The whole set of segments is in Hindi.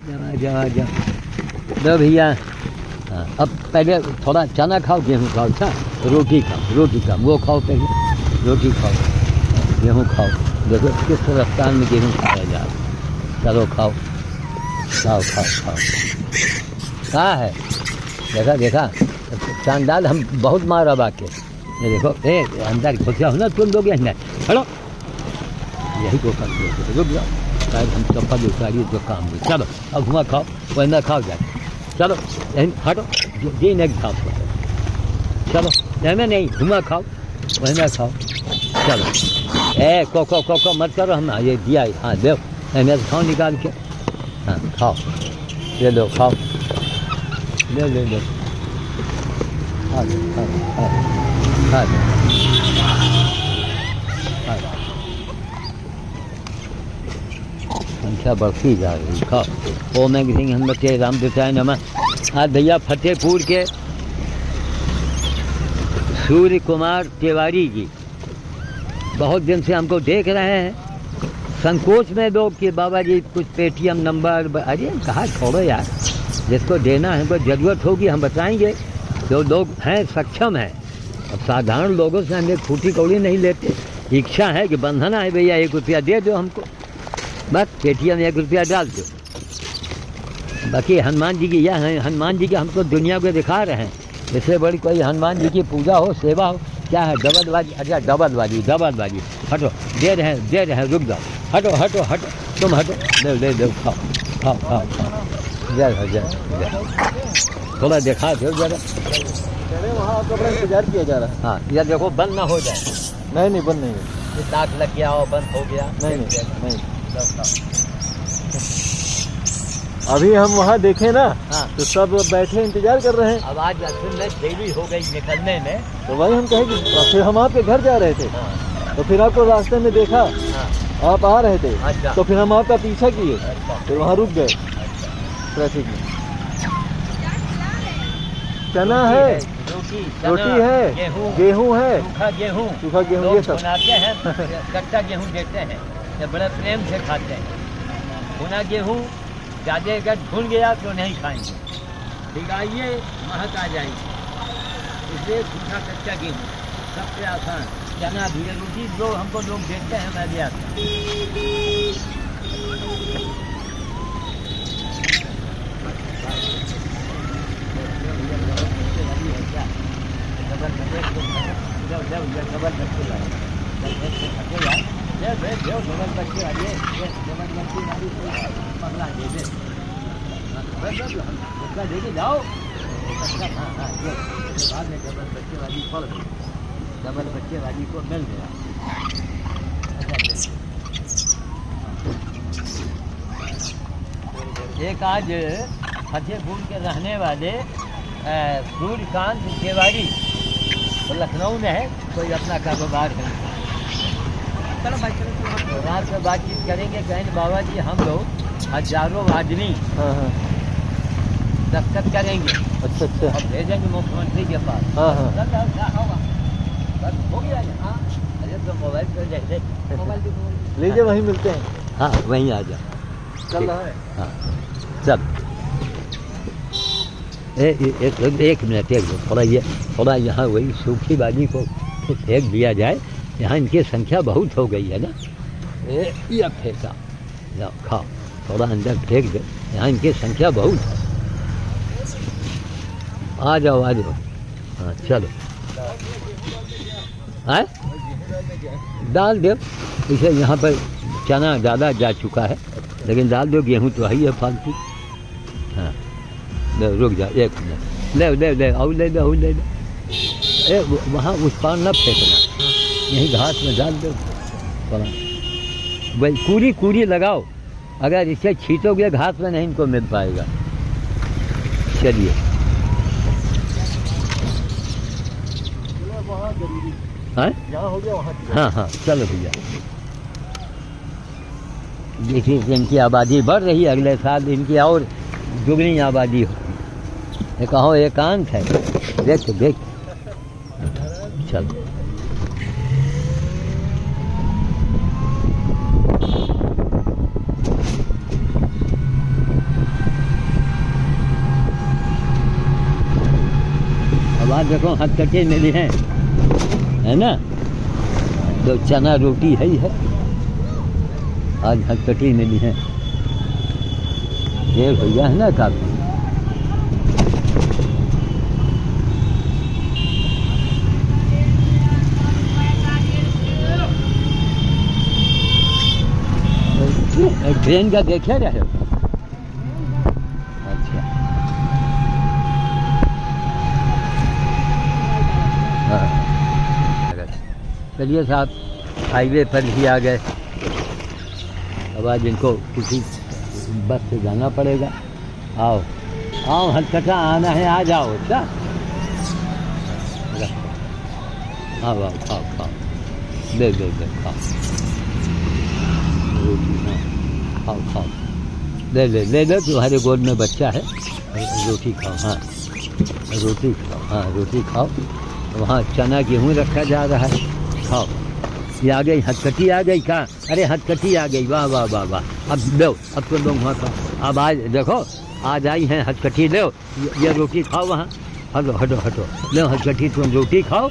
जा जा दो भैया। हाँ, अब पहले थोड़ा चना खाओ, गेहूँ खाओ, अच्छा रोटी खाओ, वो खाओ पहले, रोटी खाओ, गेहूँ खाओ। देखो किस रफ्तार में गेहूँ खाया जा रहा है। चलो खाओ खाओ खाओ खाओ। कहाँ है? देखा चांदाल हम बहुत मारा बाके। ये देखो अंदर घुसा हो ना तुम लोग, अंदर चलो यही को करते हो। रुक जाओ, शायद हम चप्पल उतारिए जो काम हुई। चलो अब हुआ खाओ, वरना खाओ जाए। चलो हटो, जी नहीं खाओ, चलो नहीं हुआ खाओ, वरना खाओ। चलो को मत करो, हम ये दिया। हाँ दो मैं खाओ निकाल के। हाँ खाओ, ले लो खाओ, ले खा दो। संख्या बढ़ती जा रही। खाओ। ओम सिंह हम बच्चे राम देवताय नमः। आज भैया फतेहपुर के सूर्य कुमार तिवारी जी बहुत दिन से हमको देख रहे हैं। संकोच में लोग कि बाबा जी कुछ पेटीएम नंबर, अरे कहाँ छोड़ो यार, जिसको देना है हमको ज़रूरत होगी हम बताएंगे। जो लोग हैं सक्षम हैं, अब साधारण लोगों से हम एक फूटी कौड़ी नहीं लेते। इच्छा है कि बंधना है भैया 1 रुपया दे दो हमको, बस पेटीएम 1 रुपया डाल दो। बाकी हनुमान जी की यह है, हनुमान जी के हमको दुनिया को दिखा रहे हैं। इससे बड़ी कोई हनुमान जी की पूजा हो, सेवा हो, क्या है डबलबाजी। अच्छा डबलबाजी हटो, दे रहे हैं रुक जाओ, हटो तुम हटो, ले खाओ। जय थोड़ा देखा दो जरा। वहाँ आपका बड़ा इंतजार किया जा रहा है। हाँ या देखो बंद ना हो जाए। नहीं बंद नहीं है। दाग लग गया हो, बंद हो गया। नहीं। अभी हम वहाँ देखे ना। हाँ। तो सब बैठे इंतजार कर रहे हैं। अब आज असल में देरी हो गई निकलने में, तो वही हम कहेंगे। फिर हम आपके घर जा रहे थे। हाँ। तो फिर आपको रास्ते में देखा। हाँ। आप आ रहे थे। अच्छा। तो फिर हम आपका पीछा किए। अच्छा। फिर वहाँ रुक गए। ट्रैफिक में चना है, रोटी है, गेहूँ है, सूखा गेहूँ ये सब बनाते हैं। कच्चा गेहूँ देते हैं, ये बड़े प्रेम से खाते हैं। भुना गेहूँ ज़्यादा अगर भून गया तो नहीं खाएंगे, भिगाइए महक आ जाएगी। इसलिए सूखा कच्चा गेहूँ सबसे आसान। चना भी रोटी जो हमको लोग देते हैं, मैं भी आता देखे जाओ। बाद में डबल बच्चे वाली को मिल गया। एक आज फतेहपुर के रहने वाले सूर्यकांत तिवारी, तो लखनऊ में है, कोई अपना कारोबार है। रात में बातचीत करेंगे, कहेंगे बाबा जी हम लोग हजारों आदमी दस्तखत करेंगे। अच्छा और भेजेंगे मुख्यमंत्री के पास। हो गया यहाँ। अरे तो मोबाइल पर मोबाइल लीजिए, वहीं मिलते हैं। हाँ वहीं आ जाओ, चल रहा है। हाँ चल एक मिनट थोड़ा यहाँ वही सूखी बाजी को फेंक दिया जाए। यहाँ इनकी संख्या बहुत हो गई है ना। यह फेंका जाओ, खाओ, थोड़ा अंदर फेंक दो, यहाँ इनकी संख्या बहुत है। आ जाओ। हाँ चलो आए डाल दो इसे। यहाँ पर चना ज़्यादा जा चुका है, लेकिन डाल दो, गेहूँ तो ही है फालतू। हाँ रुक जाओ 1 मिनट, ले और ले दो। वहाँ उस पार न फेंकना, यहीं घास में डाल दो थोड़ा। वही कूड़ी लगाओ, अगर इसे छींटोगे घास में नहीं इनको मिल पाएगा। चलिए हाँ चलो भैया। देखिए इनकी आबादी बढ़ रही है, अगले साल इनकी और दुगनी आबादी हो। कहो एकांत है, देख चलो। आज देखो हथकटे मिली हैं, है ना, तो चना रोटी है ही है, आज हथकटी मिली हैं। ये भैया है ना काफी। ट्रेन का देखे रहे हो? अच्छा, हाँ। चलिए साहब, हाईवे पर ही आ गए। अब आज इनको किसी बस से जाना पड़ेगा। आओ आओ, हथकटा आना है, आ जाओ। अच्छा, हाँ आओ, खाओ खाओ, दे खाओ रोटी, हाँ खाओ खाओ, ले तुम्हारे गोद में बच्चा है, रोटी खाओ। हाँ रोटी खाओ, हाँ रोटी खाओ। वहाँ चना गेहूँ रखा जा रहा है, खाओ। ये आ गई हथकटी, आ गई कहाँ? अरे हथकटी आ गई, वाह वाह वाह वाह। अब लो, अब तुम लोग वहाँ खाओ। अब आज देखो, आज आई हैं हथकटी, लो ये रोटी खाओ वहाँ। हटो हटो हटो, लो हथकटी, तुम रोटी खाओ,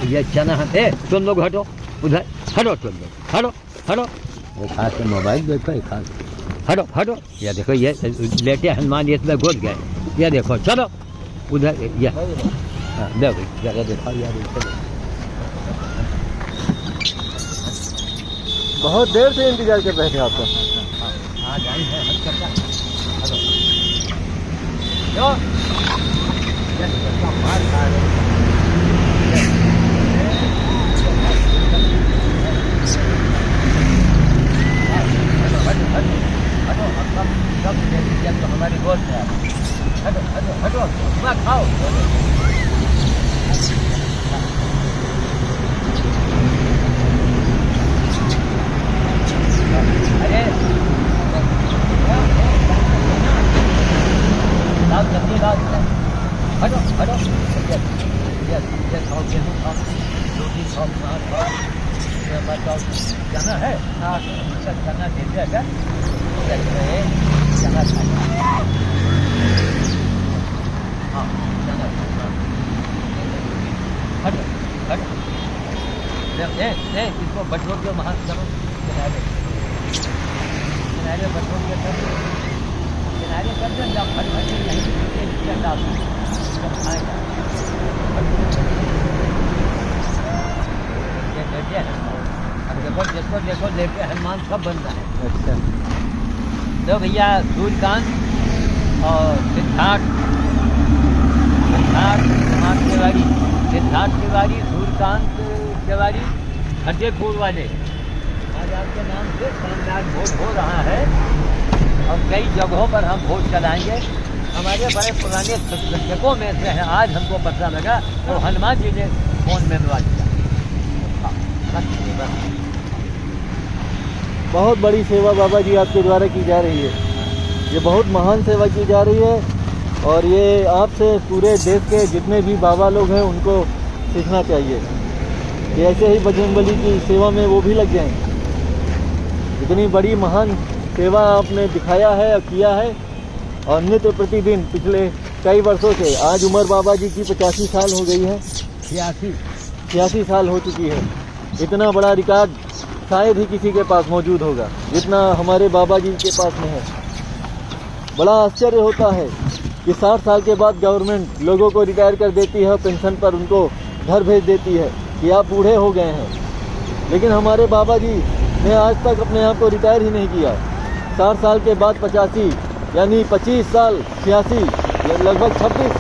ये चना है। तुम लोग हटो उधर, हटो तुम लोग, हटो हटो। एक हाथ से मोबाइल देखो, एक हाथ, हटो हटो। ये देखो, ये लेटे हनुमान ये इसमें घुस गए। ये देखो, चलो उधर, ये हाँ देखो, जरा देखो यार, बहुत देर से इंतजार कर रहे थे आपका। आज आई है हथकटा, मार खा रहे। तो हमारी गोद में हटो हटो हटो, खाओ। अरे लाओ जल्दी लाओ, हटो हटो, ये खाओ, गेहूँ खाओ, रोटी खाओ, खाओ। बताओ चना है, चना दे देगा, चना हाँ चना, हटो हटो, इसको बटोर के वहाँ चलो, किनारे बटोर के कर, किनारे कर दो, जब फट फट नहीं डाल खाएगा। ये अब देखो, देखो देखो, लेके हनुमान सब बन रहा है। अच्छा, तो भैया सूर्यकांत और सिद्धार्थ तिवारी, सूर्यकांत तिवारी, फतेहपुर वाले, आज आपके नाम से शानदार वोट हो रहा है और कई जगहों पर हम वोट चलाएंगे। हमारे बड़े पुराने शिक्षकों में से हैं, आज हमको पता लगा, तो हनुमान जी ने फोन में मिलवा दिया। बहुत बड़ी सेवा बाबा जी आपके द्वारा की जा रही है। ये बहुत महान सेवा की जा रही है और ये आपसे पूरे देश के जितने भी बाबा लोग हैं उनको सीखना चाहिए कि ऐसे ही बजरंगबली की सेवा में वो भी लग जाएं। इतनी बड़ी महान सेवा आपने दिखाया है और किया है, और नित्य प्रतिदिन पिछले कई वर्षों से, आज उमर बाबा जी की 85 साल हो गई है, 86 साल हो चुकी है। इतना बड़ा रिकॉर्ड शायद ही किसी के पास मौजूद होगा जितना हमारे बाबा जी के पास में है। बड़ा आश्चर्य होता है कि 60 साल के बाद गवर्नमेंट लोगों को रिटायर कर देती है और पेंशन पर उनको घर भेज देती है कि आप बूढ़े हो गए हैं, लेकिन हमारे बाबा जी ने आज तक अपने आप को रिटायर ही नहीं किया। 60 साल के बाद 85, यानी 25 साल, 86, लगभग 26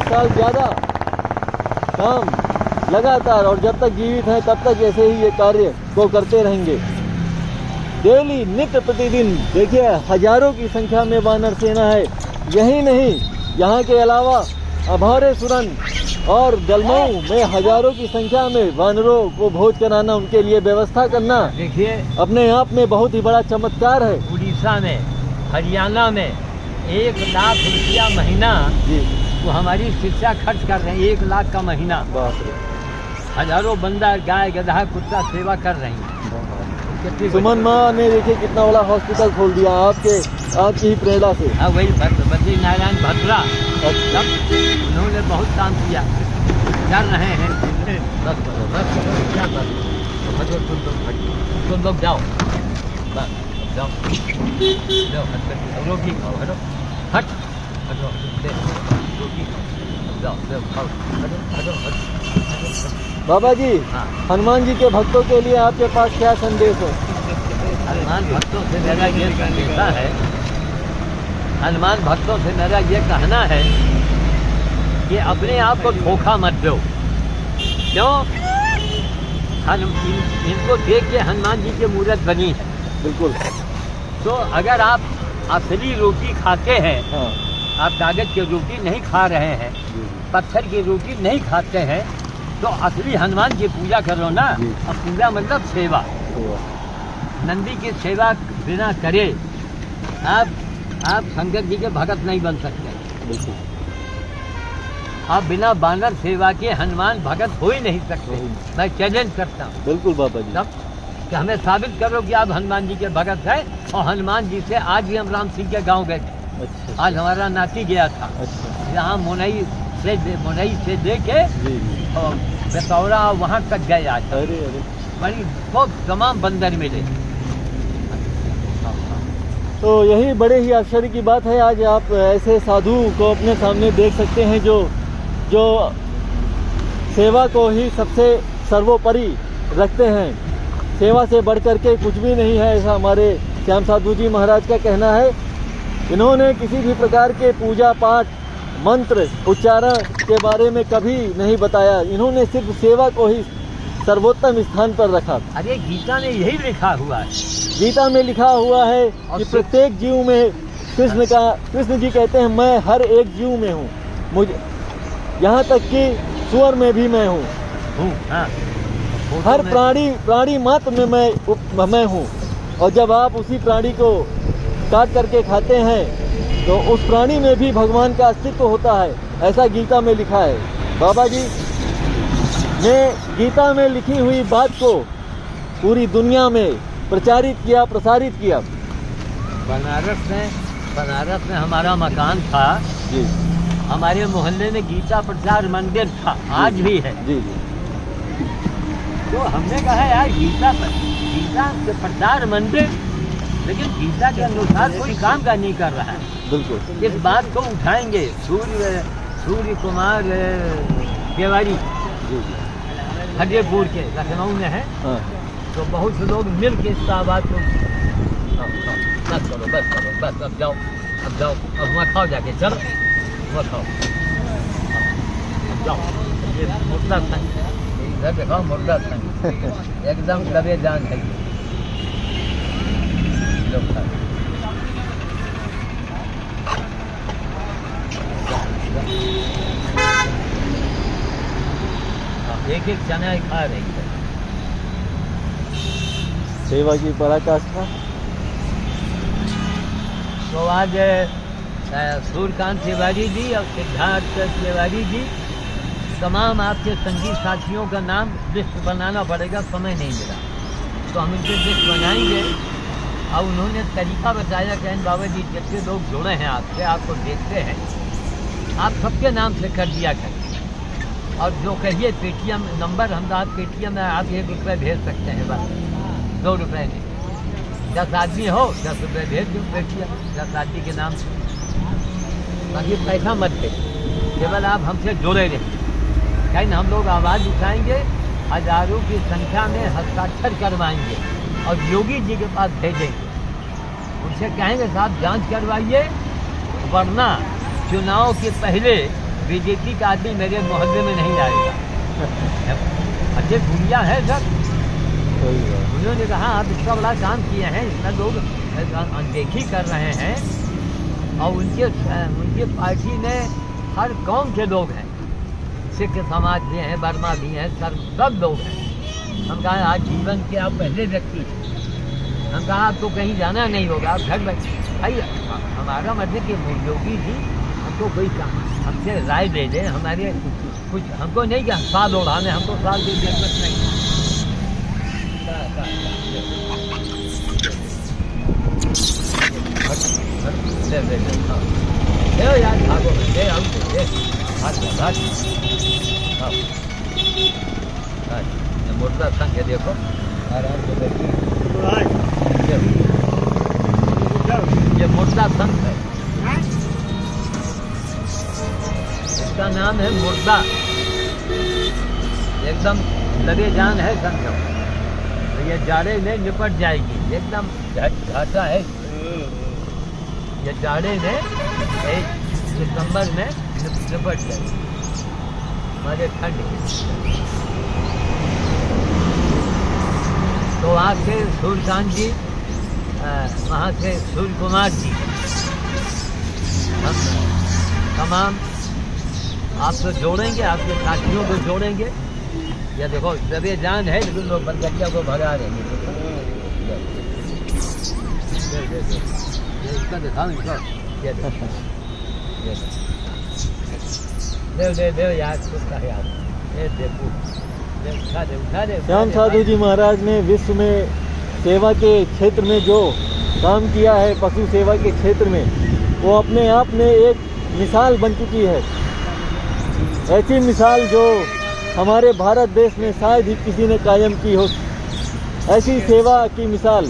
साल ज़्यादा काम लगातार, और जब तक जीवित हैं तब तक ऐसे ही ये कार्य को करते रहेंगे। डेली नित्य प्रतिदिन देखिए हजारों की संख्या में वानर सेना है। यही नहीं, यहाँ के अलावा अभौरे सुरन और जलमऊ में हजारों की संख्या में वानरों को भोज कराना, उनके लिए व्यवस्था करना, देखिए अपने आप में बहुत ही बड़ा चमत्कार है। उड़ीसा में, हरियाणा में 1 लाख रुपया महीना जी, वो हमारी शिक्षा खर्च कर रहे हैं। 1 लाख का महीना, बाप रे, हजारों बंदा गाय गधा कुत्ता सेवा कर रही हैं। कितनी सुमन माँ ने देखिए कितना बड़ा हॉस्पिटल खोल दिया आपकी ही प्रेरणा से। हाँ वही बद्री नारायण भद्रा, अच्छा। तब उन्होंने बहुत काम किया, कर रहे हैं। बस करो, बस करो, क्या बस हटो, तुम लोग जाओ, बस जाओ, जाओ, रोटी खाओ, हटो, हट, हटो, रोटी खाओ, जाओ, जाओ, खाओ, हटो, हटो, हटो। बाबा जी, हाँ। हनुमान जी के भक्तों के लिए आपके पास क्या संदेश है? हनुमान भक्तों से मेरा ये संदेशा है, हनुमान भक्तों से मेरा ये कहना है कि अपने आप को धोखा मत दो। क्यों? इनको देख के हनुमान जी की मूर्त बनी है। बिल्कुल। तो अगर आप असली रोटी खाते हैं, हाँ। आप कागज की रोटी नहीं खा रहे हैं, पत्थर की रोटी नहीं खाते हैं, तो असली हनुमान की पूजा करो ना। अब पूजा मतलब सेवा। नंदी की सेवा बिना करे आप शंकर जी के भगत नहीं बन सकते। बिल्कुल। आप बिना बानर सेवा के हनुमान भगत हो ही नहीं सकते। मैं चैलेंज करता हूँ। बिल्कुल बाबा जी। तब कि हमें साबित करो कि आप हनुमान जी के भगत हैं। और हनुमान जी से आज भी हम राम सिंह के गांव गए थे। अच्छा। आज हमारा नाती गया था। अच्छा। यहाँ मुनई से दे के जी जी। और बेतौरा वहाँ तक गए आज। अरे अरे। बड़ी बहुत तमाम बंदर मिले। तो यही बड़े ही आश्चर्य की बात है, आज आप ऐसे साधु को अपने सामने देख सकते हैं जो सेवा को ही सबसे सर्वोपरि रखते हैं। सेवा से बढ़ करके कुछ भी नहीं है, ऐसा हमारे श्याम साधु जी महाराज का कहना है। इन्होंने किसी भी प्रकार के पूजा पाठ मंत्र उच्चारण के बारे में कभी नहीं बताया। इन्होंने सिर्फ सेवा को ही सर्वोत्तम स्थान पर रखा। अरे गीता में यही लिखा हुआ है। गीता में लिखा हुआ है कि प्रत्येक जीव में कृष्ण जी कहते हैं मैं हर एक जीव में हूँ, मुझे यहाँ तक कि सुअर में भी मैं हूँ। हाँ। हर प्राणी मात्र में मैं हूँ। और जब आप उसी प्राणी को काट करके खाते हैं तो उस प्राणी में भी भगवान का अस्तित्व होता है, ऐसा गीता में लिखा है। बाबा जी ने गीता में लिखी हुई बात को पूरी दुनिया में प्रसारित किया। बनारस में हमारा मकान था जी। हमारे मोहल्ले में गीता प्रचार मंदिर था, आज भी है। जी जी। तो हमने कहा यार गीता प्रचार मंदिर, लेकिन गीता के अनुसार कोई काम का नहीं कर रहा है। बिल्कुल। इस बात को उठाएंगे सूर्य कुमार तिवारी हरिपुर के लखनऊ में है। हाँ। तो बहुत से लोग मिल के इस आवाज़ को बस करो बस अब जाओ अब वहाँ खाओ जाके, चलो वहाँ खाओ, अब जाओ। ये मुर्दा संग इधर दिखाओ, मुर्दा संग एकदम दबे जान है। एक चना खा रही है। सेवा की पराकाष्ठा। तो आज सूर्यकांत तिवारी जी और सिद्धार्थ तिवारी जी, तमाम आपके संगीत साथियों का नाम लिस्ट बनाना पड़ेगा, समय नहीं मिला तो हम इनके लिस्ट बनाएंगे। और उन्होंने तरीका बताया कि बाबा जी जितने लोग जुड़े हैं आपसे, आपको देखते हैं, आप सबके नाम से कर दिया करें। और जो कहिए पेटीएम नंबर, हम आप पेटीएम में आप 1 रुपये भेज सकते हैं, बस 2 रुपये नहीं। 10 आदमी हो 10 रुपये भेज दो पेटीएम, 10 आदमी के नाम से। बाकी पैसा मत दे, केवल आप हमसे जुड़े रहें। कहीं हम लोग आवाज़ उठाएंगे, हजारों की संख्या में हस्ताक्षर करवाएंगे और योगी जी के पास भेजेंगे। उनसे कहेंगे साहब जांच करवाइए, वरना चुनाव के पहले बीजेपी का आदमी मेरे मोहल्ले में नहीं आएगा। अच्छे दुनिया है सर। उन्होंने कहा आप इतना बड़ा काम किए हैं, इतना लोग अनदेखी कर रहे हैं, और उनके पार्टी में हर कौम के लोग हैं, सिख समाज भी हैं, बर्मा भी हैं, सब लोग हैं। हम कहा आज जीवन के आप पहले व्यक्ति हैं। हम कहा आपको कहीं जाना नहीं होगा, आप घर बैठे। भाई हमारा मतलब कि योगी जी हमको कोई काम हमसे राय दे दें, हमारे कुछ हमको नहीं क्या साल ओढ़ाने, हमको साल की जरूरत नहीं। ले ले ले हाँ ले यार भागो ले आओ ले हाथ हाथ हाँ ये मुर्दा संग है देखो आराम से बैठिए ये मुर्दा संग है इसका नाम है मुर्दा एकदम लगे जान है संग तो ये जाड़े में निपट जाएगी एकदम घाटा है ये जाड़े में 1 सितंबर में निपट जाएगी हमारे ठंड की तो वहाँ से सुल्तान जी वहाँ से सूर्य कुमार जी हम तमाम आपको जोड़ेंगे आपके साथियों को जोड़ेंगे या देखो सभी जान है लेकिन लोग बंदरिया को भगा रहे हैं इसका दिखाओ इनका दे यार उसका है यार ये देखो उठा दे श्याम साधु जी महाराज ने विश्व में सेवा के क्षेत्र में जो काम किया है पशु सेवा के क्षेत्र में वो अपने आप में एक मिसाल बन चुकी है। ऐसी मिसाल जो हमारे भारत देश में शायद ही किसी ने कायम की हो। ऐसी सेवा की मिसाल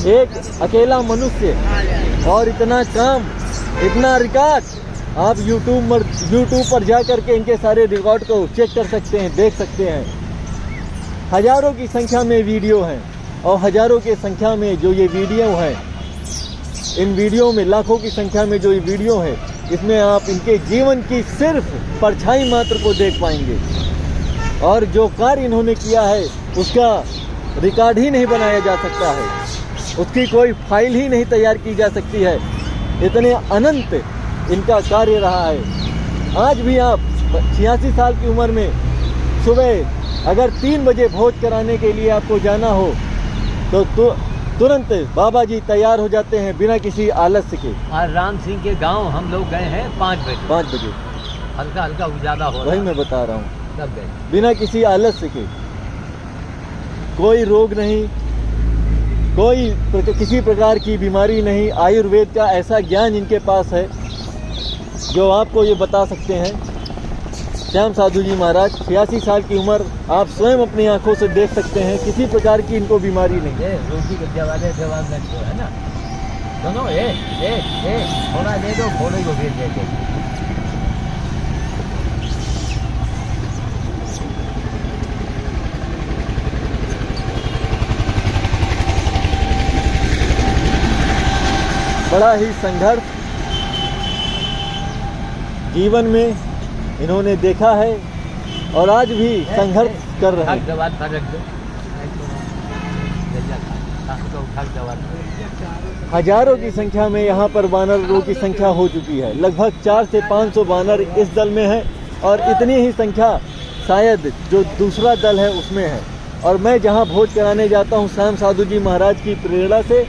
एक अकेला मनुष्य और इतना काम इतना रिकॉर्ड आप YouTube पर जा करके इनके सारे रिकॉर्ड को चेक कर सकते हैं देख सकते हैं। हजारों की संख्या में वीडियो हैं और हजारों की संख्या में जो ये वीडियो हैं इन वीडियो में लाखों की संख्या में जो ये वीडियो है इसमें आप इनके जीवन की सिर्फ परछाई मात्र को देख पाएंगे और जो कार्य इन्होंने किया है उसका रिकॉर्ड ही नहीं बनाया जा सकता है, उसकी कोई फाइल ही नहीं तैयार की जा सकती है। इतने अनंत इनका कार्य रहा है। आज भी आप 86 साल की उम्र में सुबह अगर 3 बजे भोज कराने के लिए आपको जाना हो तो तुरंत बाबा जी तैयार हो जाते हैं बिना किसी आलस्य के। आज राम सिंह के गांव हम लोग गए हैं 5 बजे हल्का हल्का उजाला हो रहा है। वही मैं बता रहा हूँ तब गए बिना किसी आलस्य के। कोई रोग नहीं, किसी प्रकार की बीमारी नहीं। आयुर्वेद का ऐसा ज्ञान इनके पास है जो आपको ये बता सकते हैं। श्याम साधु जी महाराज 86 साल की उम्र आप स्वयं अपनी आंखों से देख सकते हैं, किसी प्रकार की इनको बीमारी नहीं है। रोटी के जवाब है ना सुनो ए थोड़ा दे दो घोड़े को भेज देते। बड़ा ही संघर्ष जीवन में इन्होंने देखा है और आज भी संघर्ष कर रहे हैं। हजारों की संख्या में यहाँ पर वानरों की संख्या हो चुकी है। लगभग 400 से 500 वानर इस दल में है और इतनी ही संख्या शायद जो दूसरा दल है उसमें है। और मैं जहाँ भोज कराने जाता हूँ श्याम साधु जी महाराज की प्रेरणा से,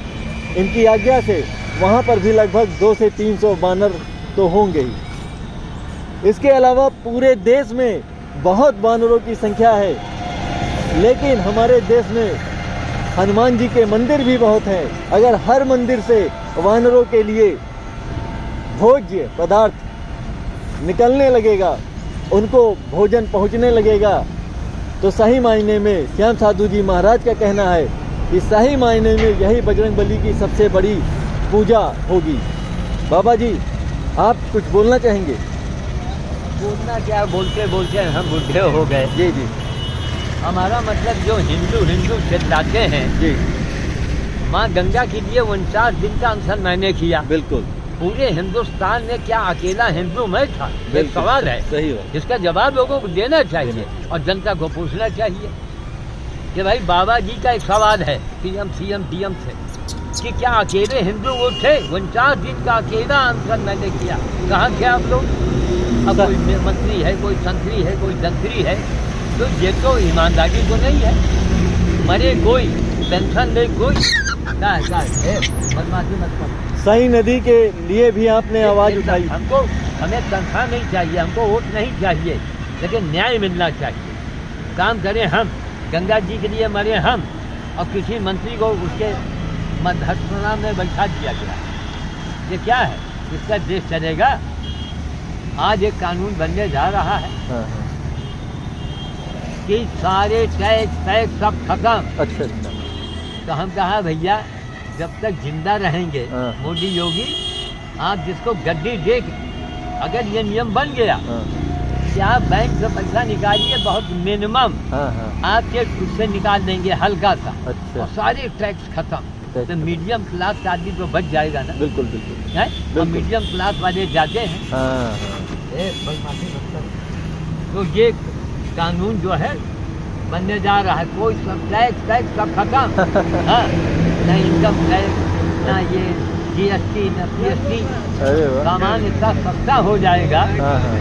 इनकी आज्ञा से, वहाँ पर भी लगभग 200 से 300 वानर तो होंगे ही। इसके अलावा पूरे देश में बहुत वानरों की संख्या है, लेकिन हमारे देश में हनुमान जी के मंदिर भी बहुत हैं। अगर हर मंदिर से वानरों के लिए भोज्य पदार्थ निकलने लगेगा, उनको भोजन पहुंचने लगेगा, तो सही मायने में श्याम साधु जी महाराज का कहना है कि सही मायने में यही बजरंगबली की सबसे बड़ी पूजा होगी। बाबा जी आप कुछ बोलना चाहेंगे? बोलना क्या, बोलते बोलते हम बुढ़े हो गए। जी जी। हमारा मतलब जो हिंदू चिल्लाते हैं जी, माँ गंगा के लिए 49 दिन का अनशन मैंने किया। बिल्कुल। पूरे हिंदुस्तान में क्या अकेला हिंदू मैं था? एक सवाल है, सही है, जिसका जवाब लोगों को देना चाहिए और जनता को पूछना चाहिए कि भाई बाबा जी का एक सवाल है PM CM DM से कि क्या अकेले हिंदू वो थे? 49 दिन का अकेला अनशन मैंने किया। कहाँ थे आप लोग? अब कोई मंत्री है, कोई संतरी है, कोई जंत्री है, तो ये तो ईमानदारी तो नहीं है। मरे कोई, पेंशन ले कोई, क्या है बदमाशी मत करो। सही नदी के लिए भी आपने आवाज उठाई। हमें तनख्वाह नहीं चाहिए, हमको वोट नहीं चाहिए, लेकिन न्याय मिलना चाहिए। काम करें हम, गंगा जी के लिए मरे हम, और किसी मंत्री को उसके मध्यस्थता में बैठा दिया गया। ये क्या है, इसका देश चलेगा? आज एक कानून बनने जा रहा है हाँ हाँ। कि सारे टैक्स सब खत्म। अच्छा अच्छा। तो हम कहा भैया जब तक जिंदा रहेंगे हाँ। मोदी योगी, आप जिसको गद्दी देख, अगर ये नियम बन गया हाँ कि आप बैंक से पैसा निकालिए बहुत मिनिमम, हाँ हाँ। आपके उससे निकाल देंगे हल्का सा, अच्छा। और सारे टैक्स खत्म, तो मीडियम क्लास का आदमी तो बच जाएगा ना। बिल्कुल बिल्कुल। है? और बिल्कुल। मीडियम क्लास वाले जाते हैं। हाँ हाँ। तो ये कानून जो है बनने जा रहा है, कोई सब टैक्स सब खत्म। हाँ, न इनकम टैक्स, ना ये GST, न PST, अरे वाह। सामान इतना सस्ता हो जाएगा। हाँ हाँ।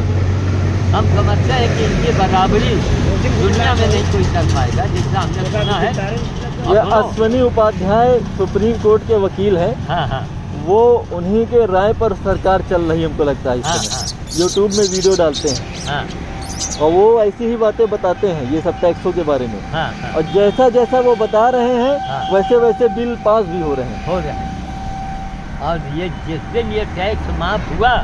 हम समझते हैं कि इनकी बराबरी दुनिया में नहीं कोई कर पाएगा, जितना हमने सुना है। ये अश्विनी उपाध्याय सुप्रीम कोर्ट के वकील हैं। हाँ हाँ वो उन्हीं के राय पर सरकार चल रही है, हमको लगता है। हाँ, इस समय यूट्यूब में वीडियो डालते हैं हाँ और वो ऐसी ही बातें बताते हैं ये सब टैक्सों के बारे में। हाँ हाँ, और जैसा जैसा वो बता रहे हैं हाँ। वैसे वैसे बिल पास भी हो रहे हैं। हो रहा है। और ये जिस दिन ये टैक्स माफ हुआ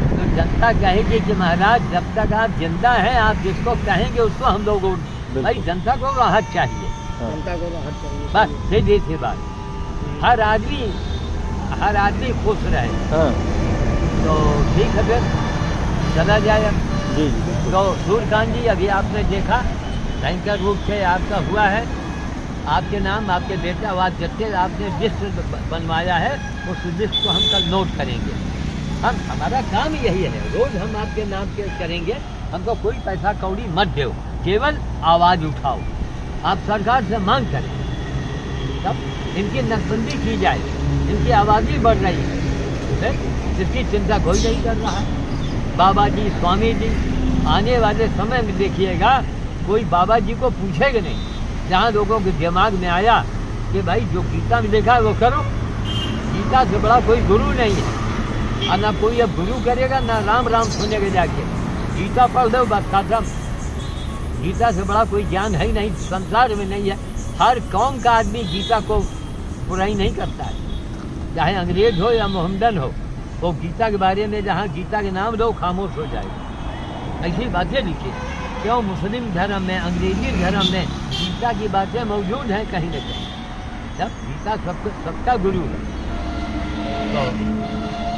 तो जनता कहेगी कि महाराज जब तक आप जिंदा हैं, आप जिसको कहेंगे उसको हम लोग भाई, जनता को राहत चाहिए। हाँ। बस सीधी सी बात, हर आदमी खुश रहे हाँ तो ठीक है, फिर चला जाए। जी जी। तो सूर्यकांत जी, अभी आपने देखा भयंकर रूप से आपका हुआ है, आपके नाम आपके बेटा आवाज जत्ते आपने लिस्ट बनवाया है, उस लिस्ट को हम कल नोट करेंगे। हमारा काम यही है, रोज हम आपके नाम के करेंगे, हमको कोई पैसा कौड़ी मत दो, केवल आवाज़ उठाओ, आप सरकार से मांग करें, तब इनकी नसबंदी की जाए, इनकी आवाज़ भी बढ़ रही है, जिसकी चिंता कोई नहीं कर रहा है। बाबा जी, स्वामी जी, आने वाले समय में देखिएगा कोई बाबा जी को पूछेगा नहीं। जहाँ लोगों के दिमाग में आया कि भाई जो गीता में देखा है वो करो, गीता से बड़ा कोई गुरु नहीं है, और ना कोई अब गुरु करेगा, ना राम राम सुनेगा जाके, गीता पढ़ दो बस खत्म। गीता से बड़ा कोई ज्ञान है ही नहीं, संसार में नहीं है। हर कौम का आदमी गीता को बुराई नहीं करता है, चाहे अंग्रेज हो या मोहम्मदन हो, वो गीता के बारे में जहाँ गीता के नाम लो खामोश हो जाएगा। ऐसी बातें लिखी, क्यों मुस्लिम धर्म में, अंग्रेजी धर्म में गीता की बातें मौजूद हैं कहीं न कहीं, जब गीता सबका गुरु है। तो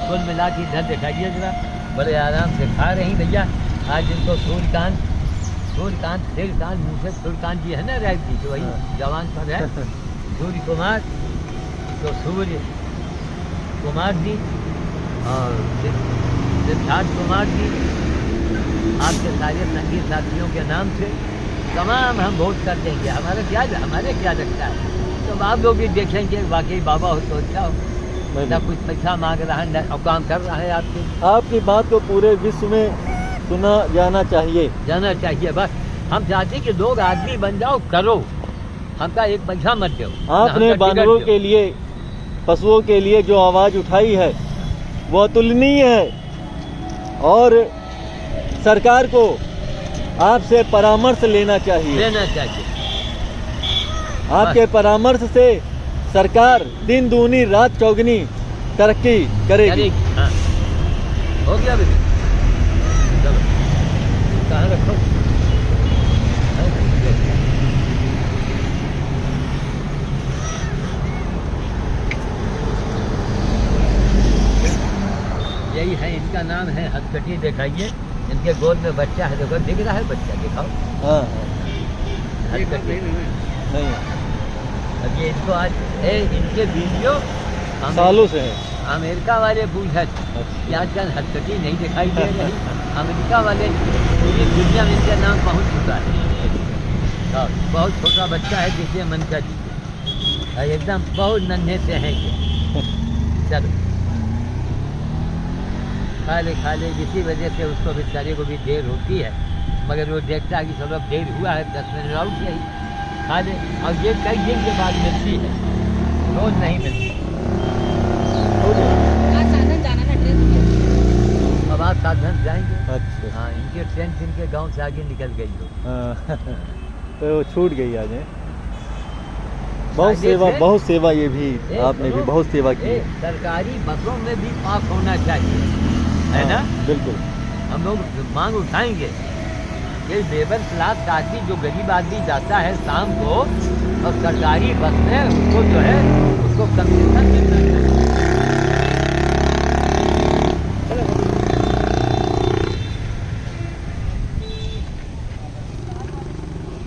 कुल मिला के इधर दिखाइए जरा, बड़े आराम से खा रही भैया। आज इनको सूर्यकांत मुँह से सूर्यकांत जी है ना, राय जी तो वही जवान पर है, सूर्य कुमार, तो सूर्य कुमार जी और सिद्धार्थ कुमार जी, आपके सारे संगीत साथियों के नाम से तमाम हम वोट कर देंगे। हमारे क्या लगता है, तो आप लोग भी देखेंगे वाकई बाबा हो तो अच्छा हो, ना कुछ पैसा मांग रहा है, ना काम कर रहा है। आपकी बात को पूरे विश्व में सुना जाना चाहिए। बस हम चाहते कि लोग आदमी बन जाओ, करो, हमका एक पैसा मत दो। आपने बानरों के लिए, पशुओं के लिए जो आवाज़ उठाई है वो अतुलनीय है, और सरकार को आपसे परामर्श लेना चाहिए। आपके परामर्श से सरकार दिन दूनी रात चौगनी तरक्की करेगी। हाँ। हो गया बेबी, चलो कहाँ रखो। यही है, इनका नाम है हथकटी। दिखाइए, इनके गोद में बच्चा है, देखो दिख रहा है बच्चा, दिखाओ। हाँ हथकटी नहीं, अब ये इनको आज इनके वीडियो सालों से है। अमेरिका वाले पूछत कि आजकल हथकटी नहीं दिखाई दे रही, अमेरिका वाले पूरी दुनिया में इनका नाम पहुंच चुका है। बहुत छोटा बच्चा है, जिसे मन का जी एकदम बहुत नन्हे से हैं ये। चलो खा ले, इसी वजह से उसको बेचारे को भी देर होती है, मगर वो देखता है कि चलो अब देर हुआ है, 10 मिनट और सही खा ले। और ये कई दिन के बाद मिलती है, रोज नहीं मिलती। अब आप साधन जाएंगे। अच्छा। हाँ, इनके ट्रेन इनके गांव से आगे निकल गई हो। हाँ तो छूट गई आज। बहुत सेवा, से बहुत सेवा, ये भी आपने भी देखो, बहुत सेवा की है। सरकारी बसों में भी पास होना चाहिए, है ना? बिल्कुल। हम लोग मांग उठाएंगे कि लेबर क्लास काफी जो गरीब आदमी जाता है शाम को और सरकारी बस में उसको जो है उसको कमीशन मिलना चाहिए।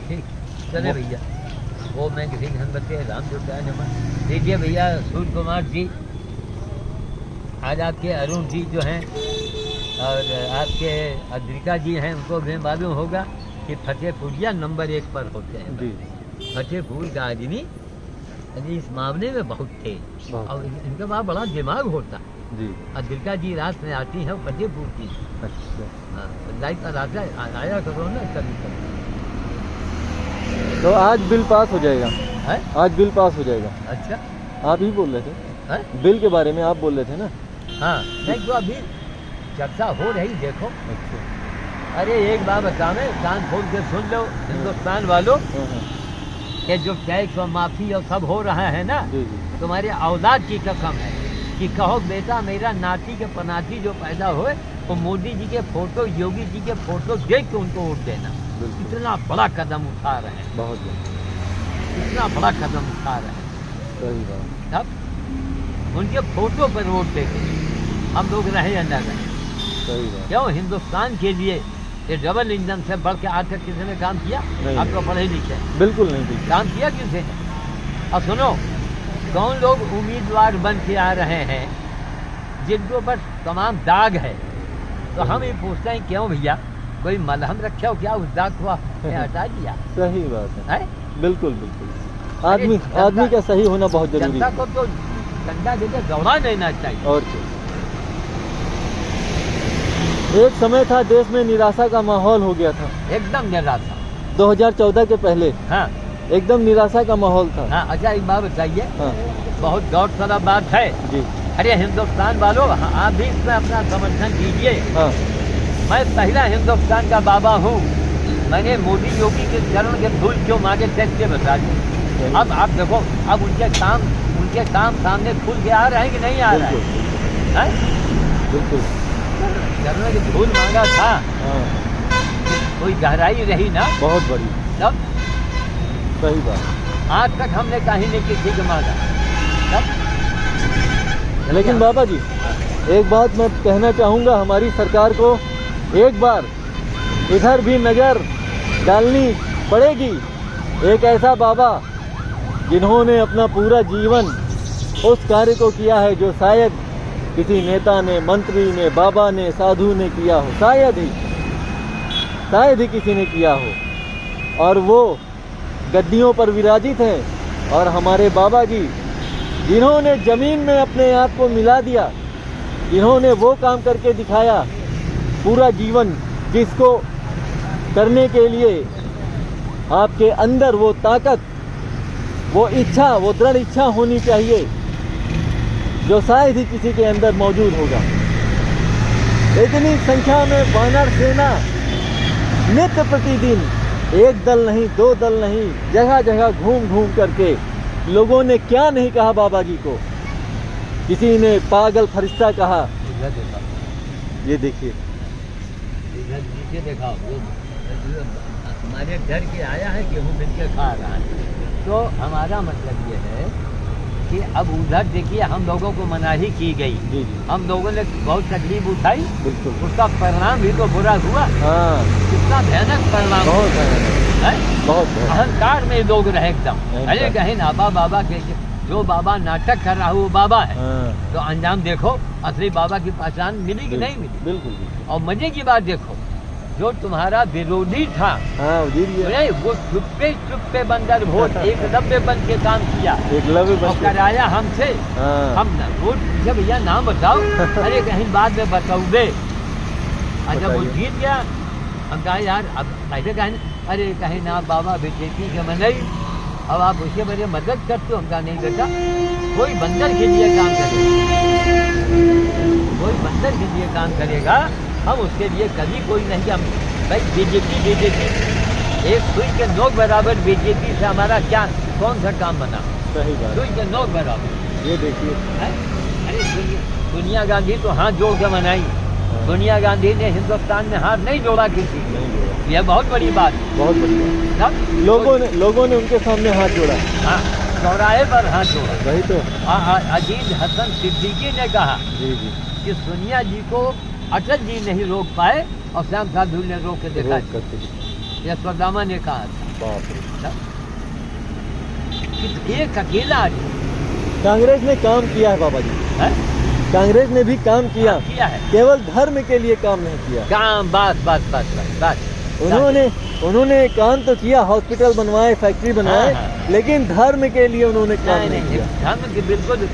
ठीक, चले भैया, वो मैं किसी घनबत्ते राम जुटा नमः। देखिए भैया सूर्य कुमार जी, आज आपके अरुण जी जो हैं और आपके अद्रिका जी हैं, उनको भी मालूम होगा कि फतेहपुरिया नंबर 1 पर होते हैं। जी फतेहपुर का आदमी यानी इस मामले में बहुत थे बहुत। और इनके पास बड़ा दिमाग होता। जी। अद्रिका जी रात में आती हैं फतेहपुर की। अच्छा, हाँ, लाइट पर आया करो ना कभी कभी। तो आज बिल पास हो जाएगा, है? आज बिल पास हो जाएगा। अच्छा आप ही बोल रहे थे है? बिल के बारे में, आप बोल रहे थे ना। हाँ, नहीं तो अभी चर्चा हो रही, देखो। अच्छा। अरे एक बात बता, मैं कान खोल के सुन लो हिंदुस्तान वालों, हाँ। कि जो टैक्स और माफी और सब हो रहा है ना, जी जी। तुम्हारे औलाद की कसम है कि कहो बेटा मेरा नाती के पनाती जो पैदा हुए वो मोदी जी के फोटो, योगी जी के फोटो देख के उनको वोट देना। बिल्कुल। इतना बड़ा कदम उठा रहे हैं, बहुत बढ़िया। इतना बड़ा कदम उठा रहे हैं। सही बात। अब उनके फोटो पर वोट देके हम लोग रहे या न रहे। सही बात। क्यों हिंदुस्तान के लिए ये डबल इंजन से बढ़ के आज तक किसी ने काम किया? नहीं। आप तो पढ़े लिखे, बिल्कुल नहीं थी। काम किया किसी ने? अब सुनो, कौन लोग उम्मीदवार बन के आ रहे हैं जिनको पर तमाम दाग है, तो हम ये पूछते हैं क्यों भैया कोई मलहम रखे हो क्या उस दाग को आपने हटा दिया? सही बात है। है? बिल्कुल बिल्कुल। अरे आदमी जनता- आदमी का सही होना बहुत जरूरी जनता है। को तो डंडा देकर दौड़ा देना चाहिए। और क्या। एक समय था देश में निराशा का माहौल हो गया था। एकदम निराशा। 2014 के पहले हाँ एकदम निराशा का माहौल था। हाँ। अच्छा एक बात बताइए, हाँ बहुत गौरतलब बात है। जी। अरे हिंदुस्तान वालों, आप भी इसमें अपना समर्थन दीजिए। हाँ मैं पहला हिंदुस्तान का बाबा हूँ, मैंने मोदी योगी के चरण के धूल क्यों मांगे थे इसके बता दी। अब आप देखो, अब उनके काम सामने खुल के आ रहे हैं कि नहीं आ रहे हैं? हैं? बिल्कुल। चरण के धूल मांगा था, हाँ कोई गहराई रही ना बहुत बड़ी। तब। सही बात। आज तक हमने कहीं नहीं किसी को मांगा तब। लेकिन बाबा जी एक बात मैं कहना चाहूँगा हमारी सरकार को, एक बार इधर भी नज़र डालनी पड़ेगी। एक ऐसा बाबा जिन्होंने अपना पूरा जीवन उस कार्य को किया है जो शायद किसी नेता ने, मंत्री ने, बाबा ने, साधु ने किया हो, शायद ही किसी ने किया हो। और वो गद्दियों पर विराजित हैं। और हमारे बाबा जी जिन्होंने ज़मीन में अपने आप को मिला दिया, जिन्होंने वो काम करके दिखाया पूरा जीवन, जिसको करने के लिए आपके अंदर वो ताकत, वो इच्छा, वो दृढ़ इच्छा होनी चाहिए जो शायद ही किसी के अंदर मौजूद होगा। इतनी संख्या में वानर सेना नित्य प्रतिदिन, एक दल नहीं, 2 दल नहीं, जगह जगह घूम घूम करके लोगों ने क्या नहीं कहा बाबा जी को। किसी ने पागल फरिश्ता कहा। इधर देखा, ये देखिए, इधर नीचे देखा, वो हमारे घर के आया है, गेहूँ मिल के खा रहा है। तो हमारा मतलब ये है कि अब उधर देखिए हम लोगों को मनाही की गई, जी जी हम लोगों ने बहुत तकलीफ उठाई, बिल्कुल। उसका परिणाम भी तो बुरा हुआ। हाँ कितना भयानक परिणाम बहुत है, है। बहुत है। अहंकार में लोग रहे एकदम। एकदम। अरे कहीं नाबा बाबा के जो बाबा नाटक कर रहा है वो बाबा है, हाँ तो अंजाम देखो, असली बाबा की पहचान मिली कि नहीं मिली। बिल्कुल। और मजे की बात देखो, जो तुम्हारा विरोधी था, हाँ वजीर ये अरे वो चुप्पे बंदर वोट एकलव्य बन के काम किया एकलव्य और बच्चे। कराया हमसे। हाँ हम वोट पूछे भैया नाम बताओ, अरे कहीं बाद में बताओगे। अच्छा वो बताइए। जीत गया, हम कहा यार अब ऐसे कहें, अरे कहीं ना बाबा बीजेपी के मनई, अब आप उसके मेरे मदद करते हो। हम कहा नहीं बेटा, कोई बंदर के लिए काम करेगा, कोई बंदर के लिए काम करेगा, हम उसके लिए कभी कोई नहीं। हम भाई बीजेपी एक सुई के नोक बराबर बीजेपी से हमारा क्या कौन सा काम बना। सही बात। तो ये नोट बराबर ये देखिए, है। अरे सोनिया गांधी तो हाथ जोड़ के मनाई। सोनिया गांधी ने हिंदुस्तान में हाथ नहीं जोड़ा किसी को। नहीं जोड़ा। यह बहुत बड़ी बात है। बहुत बढ़िया। तब लोगों ने उनके सामने हाथ जोड़ा। हाँ, चौराहे पर हाथ जोड़ा। वही तो। अजीज हसन सिद्दीकी ने कहा जी जी। कि सोनिया जी को अटल जी नहीं रोक पाए और श्याम साधु ने रोक के देखा। रोक करके दिखा। यशोदामा ने कहा था बाप रे। कि एक अकेला आदमी कांग्रेस ने काम किया है बाबा जी। है? कांग्रेस ने भी काम किया है। केवल धर्म के लिए काम नहीं किया। काम बस उन्होंने काम तो किया, हॉस्पिटल बनवाए, फैक्ट्री बनाए, हाँ। लेकिन धर्म के लिए उन्होंने काम नहीं किया। धर्म के बिल्कुल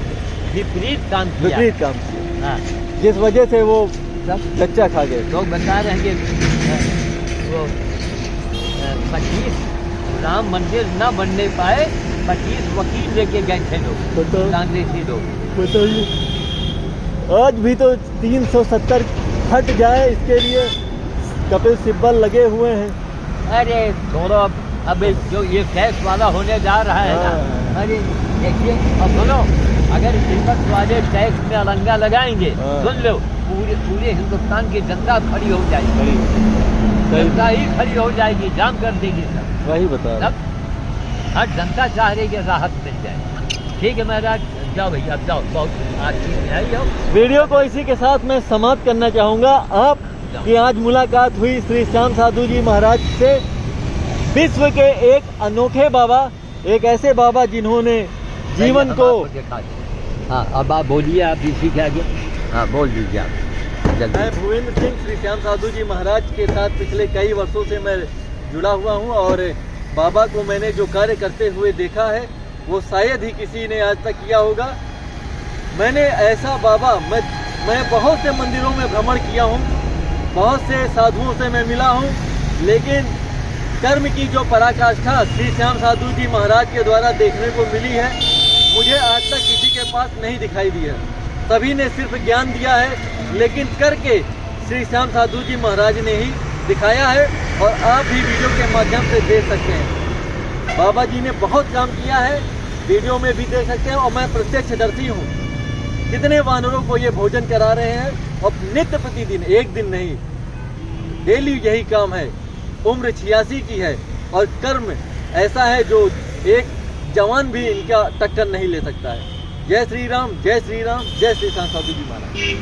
विपरीत काम किया। विपरीत काम किया, हाँ। जिस वजह से वो सब कच्चा खा गए। लोग बता रहे हैं कि वो 25 राम मंदिर न बनने पाए, 25 वकील लेके गए थे लोग, तो कांग्रेसी लोग। तो आज भी तो 370 हट जाए इसके लिए कपिल सिब्बल लगे हुए हैं। अरे छोड़ो, अब जो ये टैक्स वाला होने जा रहा है ना, हाँ। अरे देखिए, अब सुनो, अगर टिकट वाले टैक्स में अलंगा लगाएंगे, हाँ। सुन लो, पूरे हिंदुस्तान की जनता खड़ी हो जाएगी। जनता ही खड़ी हो जाएगी, जाम कर देगी सब। वही बता रहा। तब हर जनता चाह रही है राहत मिल जाए। ठीक है महाराज, जाओ भैया, अब जाओ, बहुत आज चीज में आई हो। वीडियो को इसी के साथ मैं समाप्त करना चाहूँगा। आप की आज मुलाकात हुई श्री श्याम साधु जी महाराज से, विश्व के एक अनोखे बाबा, एक ऐसे बाबा जिन्होंने जीवन को। हाँ, अब आप बोलिए, आप इसी के आगे। हाँ, बोल दीजिए आप जल्दी। मैं भूपेंद्र सिंह श्री श्याम साधु जी महाराज के साथ पिछले कई वर्षों से मैं जुड़ा हुआ हूँ, और बाबा को मैंने जो कार्य करते हुए देखा है वो शायद ही किसी ने आज तक किया होगा। मैंने ऐसा बाबा, मैं बहुत से मंदिरों में भ्रमण किया हूँ, बहुत से साधुओं से मैं मिला हूँ, लेकिन कर्म की जो पराकाष्ठा श्री श्याम साधु जी महाराज के द्वारा देखने को मिली है, मुझे आज तक किसी के पास नहीं दिखाई दी है। सभी ने सिर्फ ज्ञान दिया है, लेकिन करके श्री श्याम साधु जी महाराज ने ही दिखाया है, और आप भी वीडियो के माध्यम से देख सकते हैं। बाबा जी ने बहुत काम किया है, वीडियो में भी देख सकते हैं, और मैं प्रत्यक्षदर्शी हूँ। कितने वानरों को ये भोजन करा रहे हैं, और नित्य प्रतिदिन, एक दिन नहीं, डेली यही काम है। उम्र 86 की है, और कर्म ऐसा है जो एक जवान भी इनका टक्कर नहीं ले सकता है। जय श्री राम, जय श्री राम, जय श्री श्याम साधु जी महाराज।